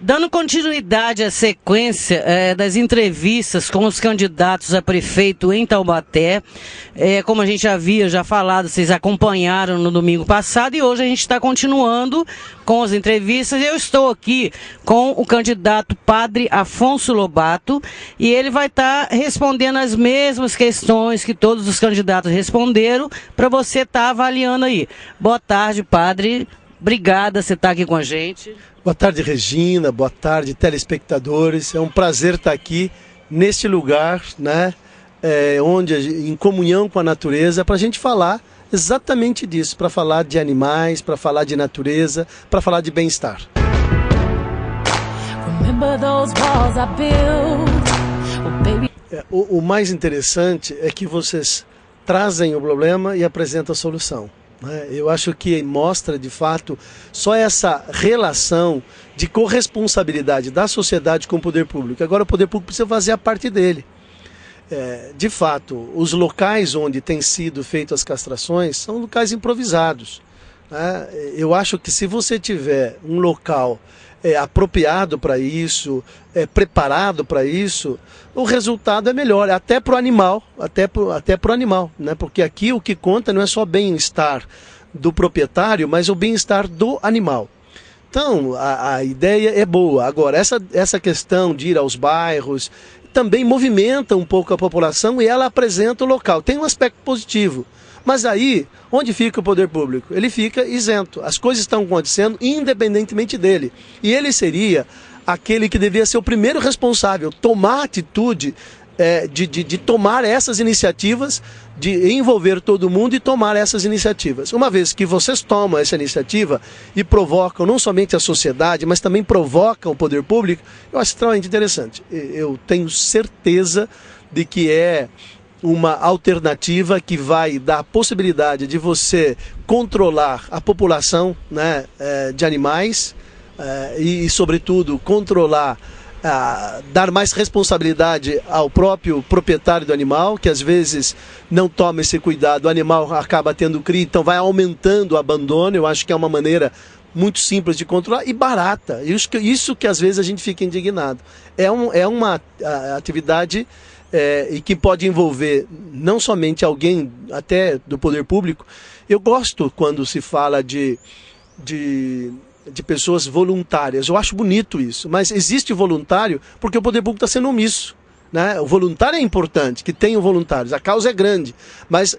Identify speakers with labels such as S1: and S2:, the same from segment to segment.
S1: Dando continuidade à sequência das entrevistas com os candidatos a prefeito em Taubaté, como a gente havia falado, vocês acompanharam no domingo passado e hoje a gente está continuando com as entrevistas. Eu estou aqui com o candidato Padre Afonso Lobato e ele vai estar respondendo as mesmas questões que todos os candidatos responderam para você estar avaliando aí. Boa tarde, Padre. Obrigada, você está aqui com a gente.
S2: Boa tarde, Regina. Boa tarde, telespectadores. É um prazer estar aqui neste lugar, né, onde, em comunhão com a natureza, para a gente falar exatamente disso, para falar de animais, para falar de natureza, para falar de bem-estar. O mais interessante é que vocês trazem o problema e apresentam a solução. Eu acho que mostra, de fato, só essa relação de corresponsabilidade da sociedade com o poder público. Agora o poder público precisa fazer a parte dele. De fato, os locais onde têm sido feitas as castrações são locais improvisados. Eu acho que se você tiver um local apropriado para isso, preparado para isso, o resultado é melhor, até para o animal, até pro animal, né? Porque aqui o que conta não é só o bem-estar do proprietário, mas o bem-estar do animal. Então, a ideia é boa. Agora, essa questão de ir aos bairros também movimenta um pouco a população e ela apresenta o local. Tem um aspecto positivo. Mas aí, onde fica o poder público? Ele fica isento. As coisas estão acontecendo independentemente dele. E ele seria aquele que devia ser o primeiro responsável, tomar a atitude de tomar essas iniciativas, de envolver todo mundo e tomar essas iniciativas. Uma vez que vocês tomam essa iniciativa e provocam não somente a sociedade, mas também provocam o poder público, eu acho extremamente interessante. Eu tenho certeza de que é uma alternativa que vai dar a possibilidade de você controlar a população, né, de animais e, sobretudo, controlar, dar mais responsabilidade ao próprio proprietário do animal, que às vezes não toma esse cuidado, o animal acaba tendo cria, então vai aumentando o abandono. Eu acho que é uma maneira muito simples de controlar e barata. Isso que às vezes a gente fica indignado. É uma atividade e que pode envolver não somente alguém até do poder público. Eu gosto quando se fala de pessoas voluntárias. Eu acho bonito isso, mas existe voluntário porque o poder público está sendo omisso, né? O voluntário é importante, que tenham voluntários, a causa é grande, mas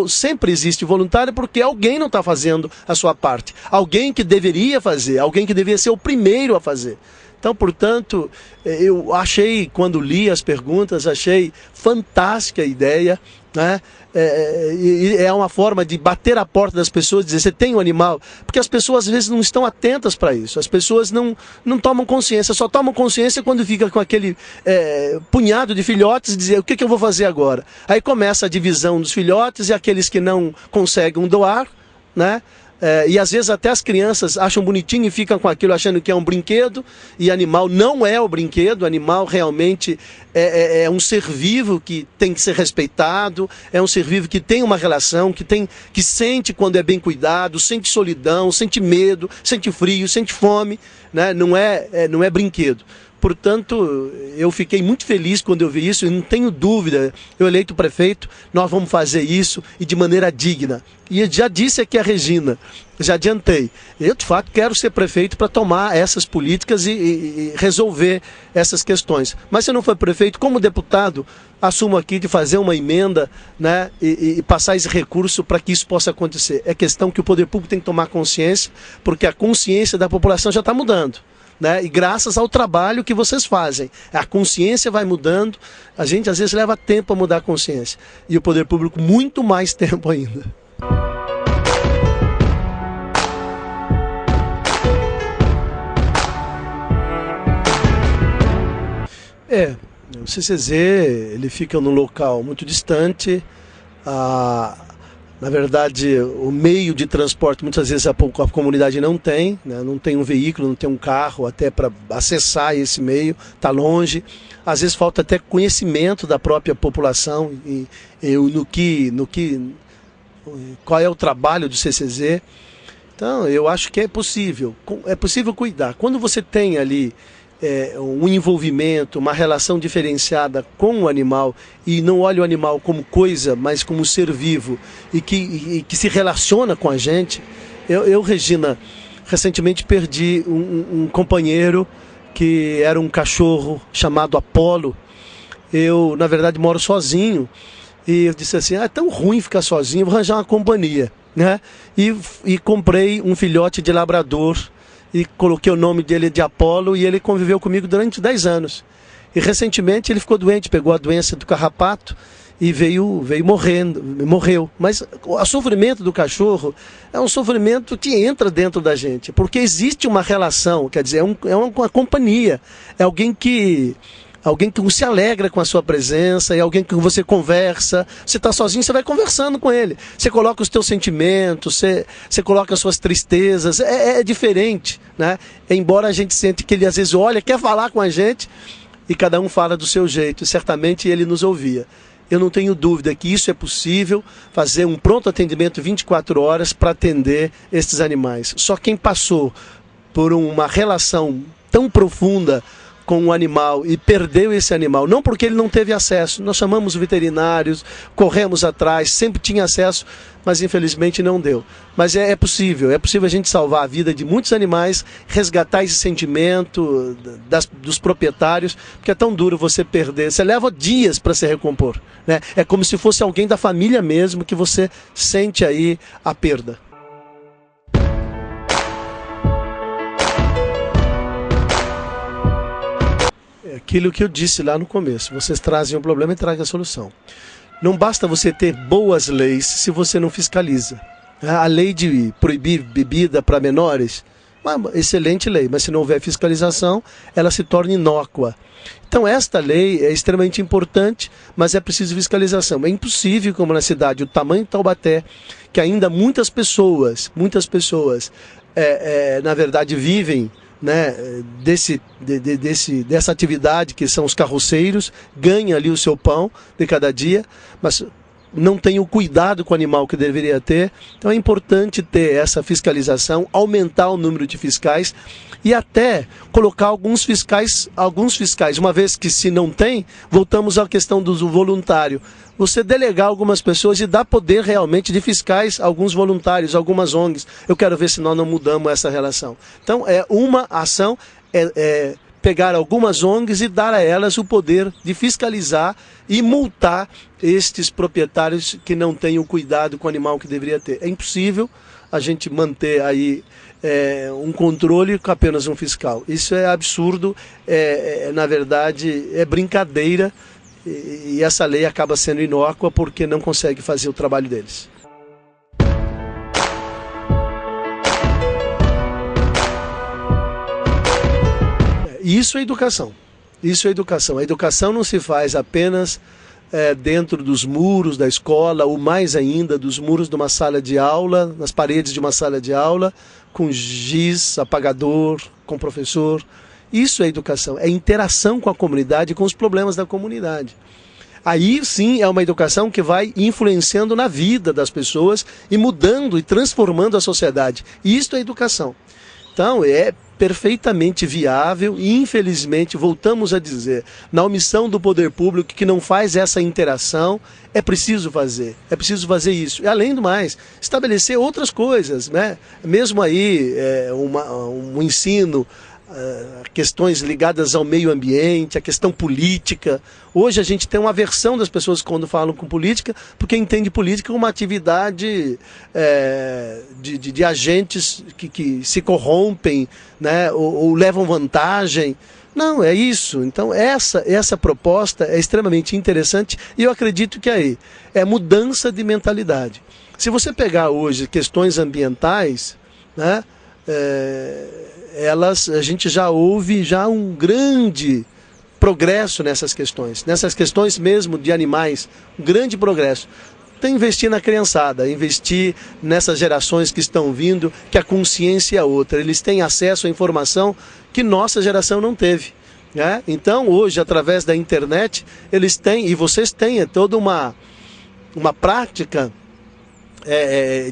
S2: sempre existe voluntário porque alguém não está fazendo a sua parte, alguém que deveria fazer, alguém que deveria ser o primeiro a fazer. Então, portanto, eu achei, quando li as perguntas, achei fantástica a ideia, né? É uma forma de bater a porta das pessoas, dizer, você tem um animal? Porque as pessoas às vezes não estão atentas para isso, as pessoas não tomam consciência, só tomam consciência quando fica com aquele punhado de filhotes e dizer, o que eu vou fazer agora? Aí começa a divisão dos filhotes e aqueles que não conseguem doar, né? E às vezes até as crianças acham bonitinho e ficam com aquilo achando que é um brinquedo, e animal não é o brinquedo, animal realmente é um ser vivo que tem que ser respeitado, é um ser vivo que tem uma relação, que sente quando é bem cuidado, sente solidão, sente medo, sente frio, sente fome, né? Não é brinquedo. Portanto, eu fiquei muito feliz quando eu vi isso e não tenho dúvida, eu eleito prefeito, nós vamos fazer isso e de maneira digna. E eu já disse aqui a Regina, já adiantei, eu de fato quero ser prefeito para tomar essas políticas e resolver essas questões. Mas se eu não for prefeito, como deputado, assumo aqui de fazer uma emenda, né, e passar esse recurso para que isso possa acontecer. É questão que o poder público tem que tomar consciência, porque a consciência da população já está mudando. Né? E graças ao trabalho que vocês fazem, a consciência vai mudando. A gente às vezes leva tempo a mudar a consciência e o poder público muito mais tempo ainda. O CCZ ele fica num local muito distante. Na verdade, o meio de transporte, muitas vezes a comunidade não tem, né? Não tem um veículo, não tem um carro até para acessar esse meio, está longe. Às vezes falta até conhecimento da própria população qual é o trabalho do CCZ. Então, eu acho que é possível cuidar. Quando você tem ali um envolvimento, uma relação diferenciada com o animal e não olha o animal como coisa, mas como ser vivo e que se relaciona com a gente. Eu, Regina, recentemente perdi um companheiro que era um cachorro chamado Apolo. Eu, na verdade, moro sozinho e eu disse assim, é tão ruim ficar sozinho, vou arranjar uma companhia, né? E comprei um filhote de labrador e coloquei o nome dele de Apolo e ele conviveu comigo durante 10 anos. E recentemente ele ficou doente, pegou a doença do carrapato e veio morreu. Mas o sofrimento do cachorro é um sofrimento que entra dentro da gente, porque existe uma relação, quer dizer, é uma companhia, é alguém que se alegra com a sua presença, é alguém que você conversa. Você está sozinho, você vai conversando com ele. Você coloca os teus sentimentos, você coloca as suas tristezas. É diferente, né? Embora a gente sente que ele às vezes olha, quer falar com a gente, e cada um fala do seu jeito. E certamente ele nos ouvia. Eu não tenho dúvida que isso é possível, fazer um pronto atendimento 24 horas para atender estes animais. Só quem passou por uma relação tão profunda com o animal e perdeu esse animal, não porque ele não teve acesso, nós chamamos veterinários, corremos atrás, sempre tinha acesso, mas infelizmente não deu. Mas é possível a gente salvar a vida de muitos animais, resgatar esse sentimento dos proprietários, porque é tão duro você perder, você leva dias para se recompor, né? É como se fosse alguém da família mesmo que você sente aí a perda. Aquilo que eu disse lá no começo, vocês trazem um problema e trazem a solução. Não basta você ter boas leis se você não fiscaliza. A lei de proibir bebida para menores, uma excelente lei, mas se não houver fiscalização, ela se torna inócua. Então esta lei é extremamente importante, mas é preciso fiscalização. É impossível, como na cidade, o tamanho de Taubaté, que ainda muitas pessoas, na verdade, vivem, né, dessa atividade que são os carroceiros, ganha ali o seu pão de cada dia, mas não tem o cuidado com o animal que deveria ter. Então é importante ter essa fiscalização, aumentar o número de fiscais e até colocar alguns fiscais, uma vez que se não tem, voltamos à questão do voluntário. Você delegar algumas pessoas e dar poder realmente de fiscais, alguns voluntários, algumas ONGs. Eu quero ver se nós não mudamos essa relação. Então, uma ação é pegar algumas ONGs e dar a elas o poder de fiscalizar e multar estes proprietários que não têm o cuidado com o animal que deveria ter. É impossível a gente manter aí um controle com apenas um fiscal. Isso é absurdo, na verdade, é brincadeira. E essa lei acaba sendo inócua porque não consegue fazer o trabalho deles. Isso é educação. Isso é educação. A educação não se faz apenas dentro dos muros da escola, ou mais ainda dos muros de uma sala de aula, nas paredes de uma sala de aula, com giz, apagador, com professor. Isso é educação, é interação com a comunidade, com os problemas da comunidade. Aí sim é uma educação que vai influenciando na vida das pessoas e mudando e transformando a sociedade. Isto é educação. Então é perfeitamente viável e infelizmente, voltamos a dizer, na omissão do poder público que não faz essa interação, é preciso fazer isso. E além do mais, estabelecer outras coisas, né? Mesmo aí um ensino, questões ligadas ao meio ambiente, a questão política. Hoje a gente tem uma aversão das pessoas quando falam com política, porque entende política como uma atividade de agentes que se corrompem, né, ou levam vantagem. Não, é isso. Então essa proposta é extremamente interessante e eu acredito que aí é mudança de mentalidade. Se você pegar hoje questões ambientais, né, a gente já houve um grande progresso nessas questões mesmo de animais, um grande progresso. Tem que investir na criançada, investir nessas gerações que estão vindo, que a consciência é outra, eles têm acesso à informação que nossa geração não teve, né? Então hoje, através da internet, eles têm, e vocês têm, toda uma prática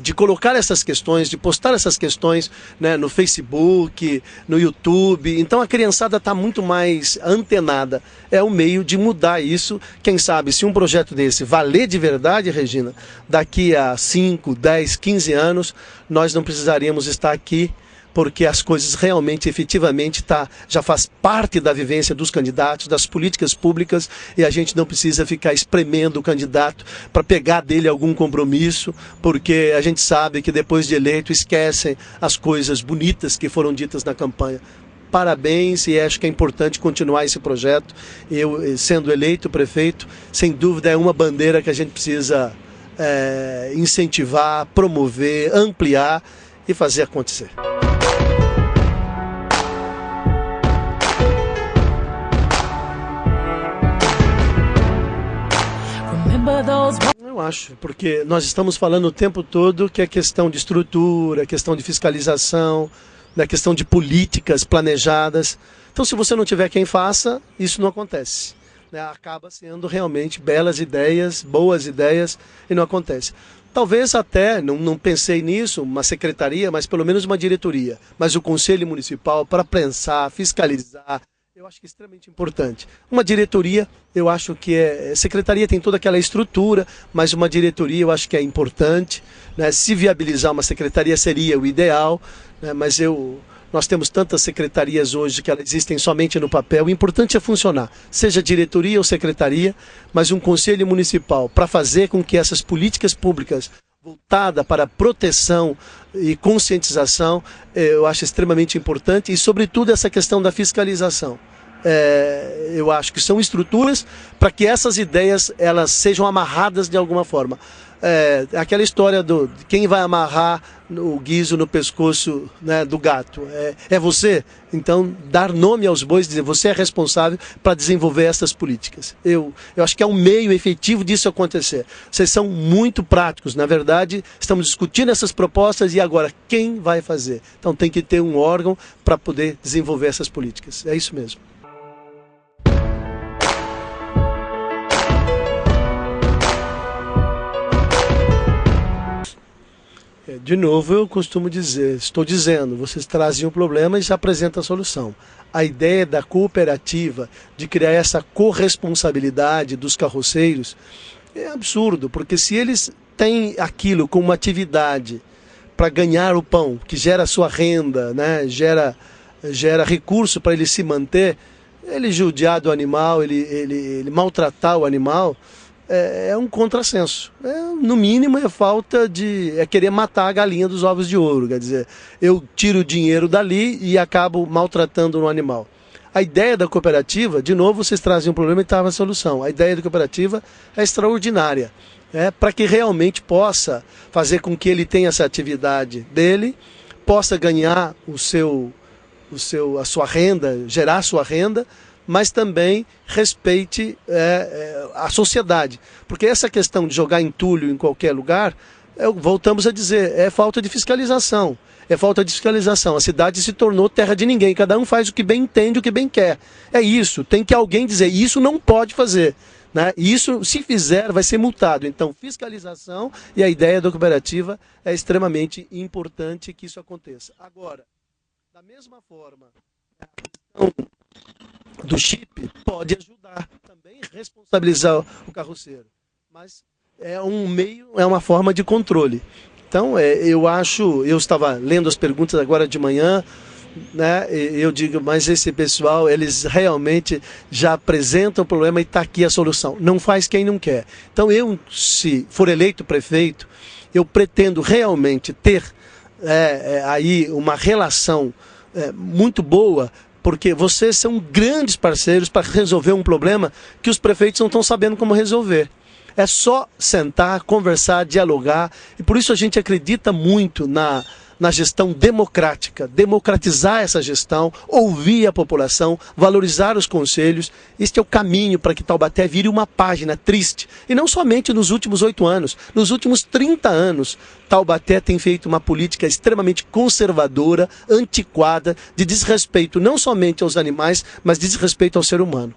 S2: de colocar essas questões, de postar essas questões, né, no Facebook, no YouTube. Então a criançada está muito mais antenada. É o meio de mudar isso. Quem sabe, se um projeto desse valer de verdade, Regina, daqui a 5, 10, 15 anos, nós não precisaríamos estar aqui, porque as coisas realmente, efetivamente, já faz parte da vivência dos candidatos, das políticas públicas, e a gente não precisa ficar espremendo o candidato para pegar dele algum compromisso, porque a gente sabe que depois de eleito esquecem as coisas bonitas que foram ditas na campanha. Parabéns, e acho que é importante continuar esse projeto. Eu, sendo eleito prefeito, sem dúvida é uma bandeira que a gente precisa incentivar, promover, ampliar e fazer acontecer. Eu acho, porque nós estamos falando o tempo todo que é questão de estrutura, questão de fiscalização, da questão de políticas planejadas. Então, se você não tiver quem faça, isso não acontece, né? Acaba sendo realmente belas ideias, boas ideias, e não acontece. Talvez até, não pensei nisso, uma secretaria, mas pelo menos uma diretoria. Mas o Conselho Municipal para pensar, fiscalizar, eu acho que é extremamente importante. Uma diretoria, eu acho que secretaria tem toda aquela estrutura, mas uma diretoria eu acho que é importante, né? Se viabilizar uma secretaria seria o ideal, né? Mas nós temos tantas secretarias hoje que elas existem somente no papel. O importante é funcionar, seja diretoria ou secretaria, mas um conselho municipal para fazer com que essas políticas públicas voltada para proteção e conscientização, eu acho extremamente importante, e sobretudo essa questão da fiscalização. Eu acho que são estruturas para que essas ideias elas sejam amarradas de alguma forma. Aquela história de quem vai amarrar o guizo no pescoço, né, do gato. É você? Então, dar nome aos bois, dizer você é responsável para desenvolver essas políticas. Eu acho que é um meio efetivo disso acontecer. Vocês são muito práticos. Na verdade, estamos discutindo essas propostas e agora quem vai fazer? Então tem que ter um órgão para poder desenvolver essas políticas. É isso mesmo. De novo, eu costumo dizer, estou dizendo, vocês trazem um problema e já apresentam a solução. A ideia da cooperativa, de criar essa corresponsabilidade dos carroceiros, é absurdo, porque se eles têm aquilo como uma atividade para ganhar o pão, que gera sua renda, né, gera recurso para ele se manter, ele judiar do animal, ele maltratar o animal, é um contrassenso. No mínimo é querer matar a galinha dos ovos de ouro. Quer dizer, eu tiro o dinheiro dali e acabo maltratando um animal. A ideia da cooperativa, de novo vocês trazem um problema e estava a solução. A ideia da cooperativa é extraordinária, para que realmente possa fazer com que ele tenha essa atividade dele, possa ganhar a sua renda, gerar a sua renda, mas também respeite a sociedade. Porque essa questão de jogar entulho em qualquer lugar, voltamos a dizer, é falta de fiscalização. É falta de fiscalização. A cidade se tornou terra de ninguém. Cada um faz o que bem entende, o que bem quer. É isso. Tem que alguém dizer, isso não pode fazer, né? Isso, se fizer, vai ser multado. Então, fiscalização e a ideia da cooperativa é extremamente importante que isso aconteça. Agora, da mesma forma, a questão do chip pode ajudar também a responsabilizar o carroceiro, mas é um meio, é uma forma de controle. Então, eu estava lendo as perguntas agora de manhã, né? Eu digo, mas esse pessoal, eles realmente já apresentam o problema e está aqui a solução. Não faz quem não quer. Então, se for eleito prefeito, eu pretendo realmente ter aí uma relação muito boa, porque vocês são grandes parceiros para resolver um problema que os prefeitos não estão sabendo como resolver. É só sentar, conversar, dialogar, e por isso a gente acredita muito na gestão democrática, democratizar essa gestão, ouvir a população, valorizar os conselhos. Este é o caminho para que Taubaté vire uma página triste. E não somente nos últimos 8 anos, nos últimos 30 anos, Taubaté tem feito uma política extremamente conservadora, antiquada, de desrespeito não somente aos animais, mas de desrespeito ao ser humano.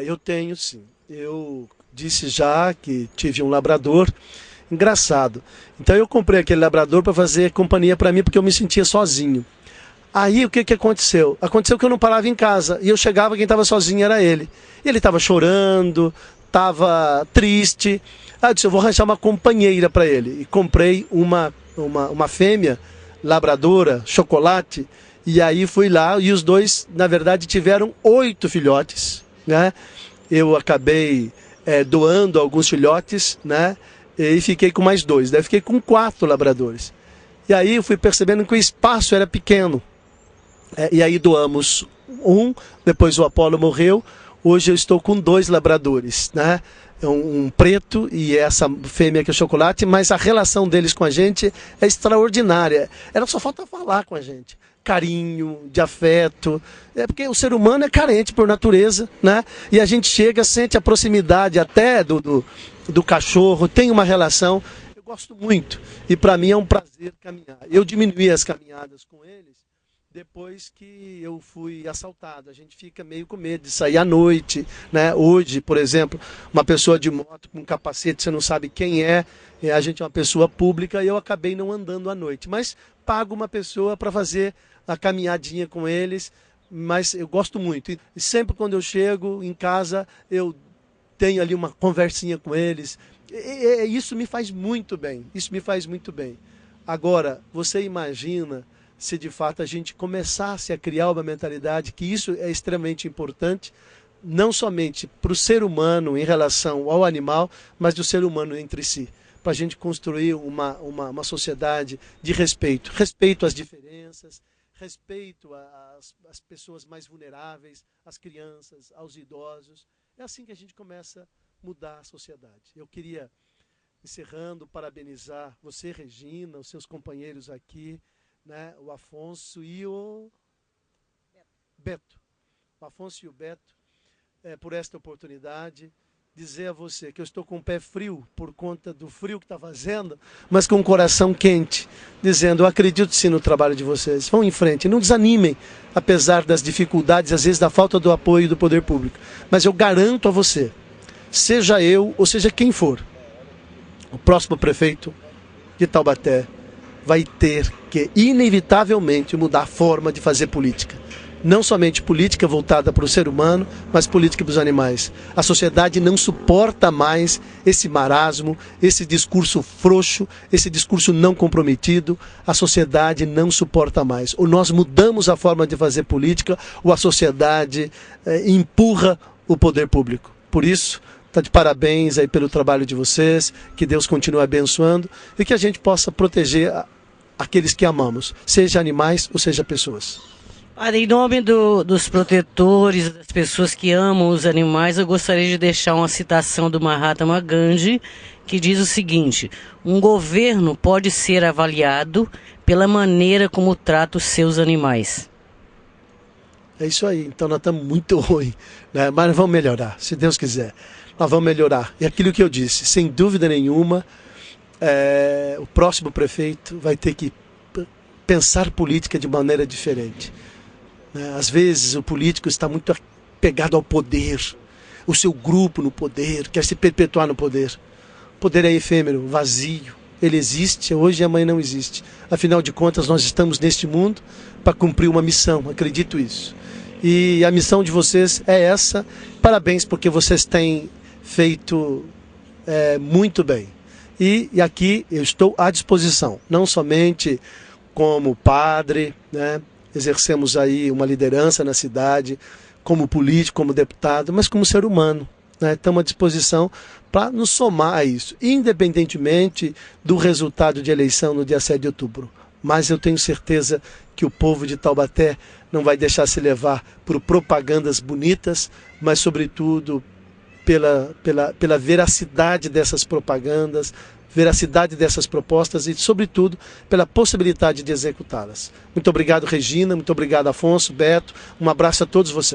S2: Eu tenho sim. Eu disse já que tive um labrador. Engraçado. Então eu comprei aquele labrador para fazer companhia para mim, porque eu me sentia sozinho. Aí o que aconteceu? Aconteceu que eu não parava em casa. E eu chegava, quem estava sozinho era ele. Ele estava chorando, estava triste. Aí eu disse, eu vou arranjar uma companheira para ele. E comprei uma fêmea labradora, chocolate. E aí fui lá e os dois, na verdade, tiveram 8 filhotes, né? Eu acabei doando alguns filhotes, né? E fiquei com mais 2. Daí fiquei com 4 labradores. E aí eu fui percebendo que o espaço era pequeno. E aí doamos um, depois o Apolo morreu. Hoje eu estou com 2 labradores, né? Um preto e essa fêmea que é chocolate, mas a relação deles com a gente é extraordinária. Ela só falta falar com a gente. Carinho, de afeto. Porque o ser humano é carente por natureza, né? E a gente chega, sente a proximidade até do cachorro, tem uma relação. Eu gosto muito. E para mim é um prazer caminhar. Eu diminuí as caminhadas com eles depois que eu fui assaltado. A gente fica meio com medo de sair à noite, né? Hoje, por exemplo, uma pessoa de moto com um capacete, você não sabe quem é, a gente é uma pessoa pública e eu acabei não andando à noite. Mas pago uma pessoa para fazer a caminhadinha com eles, mas eu gosto muito. E sempre quando eu chego em casa, eu tenho ali uma conversinha com eles. Isso me faz muito bem, isso me faz muito bem. Agora, você imagina se de fato a gente começasse a criar uma mentalidade que isso é extremamente importante, não somente para o ser humano em relação ao animal, mas do ser humano entre si, para a gente construir uma sociedade de respeito. Respeito às diferenças, respeito às pessoas mais vulneráveis, às crianças, aos idosos. É assim que a gente começa a mudar a sociedade. Eu queria, encerrando, parabenizar você, Regina, os seus companheiros aqui, né, o Afonso e o Beto. O Afonso e o Beto, por esta oportunidade. Dizer a você que eu estou com o pé frio por conta do frio que está fazendo, mas com o coração quente, dizendo, eu acredito sim no trabalho de vocês. Vão em frente, não desanimem, apesar das dificuldades, às vezes da falta do apoio do poder público. Mas eu garanto a você, seja eu ou seja quem for, o próximo prefeito de Taubaté vai ter que, inevitavelmente, mudar a forma de fazer política. Não somente política voltada para o ser humano, mas política para os animais. A sociedade não suporta mais esse marasmo, esse discurso frouxo, esse discurso não comprometido. A sociedade não suporta mais. Ou nós mudamos a forma de fazer política, ou a sociedade empurra o poder público. Por isso, está de parabéns aí pelo trabalho de vocês, que Deus continue abençoando e que a gente possa proteger aqueles que amamos, seja animais ou seja pessoas.
S1: Padre, em nome dos protetores, das pessoas que amam os animais, eu gostaria de deixar uma citação do Mahatma Gandhi, que diz o seguinte: um governo pode ser avaliado pela maneira como trata os seus animais.
S2: É isso aí, então nós estamos muito ruim, né? Mas vamos melhorar, se Deus quiser. Nós vamos melhorar. E aquilo que eu disse, sem dúvida nenhuma, o próximo prefeito vai ter que pensar política de maneira diferente. Às vezes o político está muito apegado ao poder, o seu grupo no poder, quer se perpetuar no poder. O poder é efêmero, vazio, ele existe hoje e amanhã não existe. Afinal de contas, nós estamos neste mundo para cumprir uma missão, acredito isso. E a missão de vocês é essa. Parabéns, porque vocês têm feito muito bem. E aqui eu estou à disposição, não somente como padre, né? Exercemos aí uma liderança na cidade, como político, como deputado, mas como ser humano, né? Estamos à disposição para nos somar a isso, independentemente do resultado de eleição no dia 7 de outubro. Mas eu tenho certeza que o povo de Taubaté não vai deixar se levar por propagandas bonitas, mas sobretudo pela veracidade dessas propagandas, veracidade dessas propostas e, sobretudo, pela possibilidade de executá-las. Muito obrigado, Regina, muito obrigado, Afonso, Beto, um abraço a todos vocês.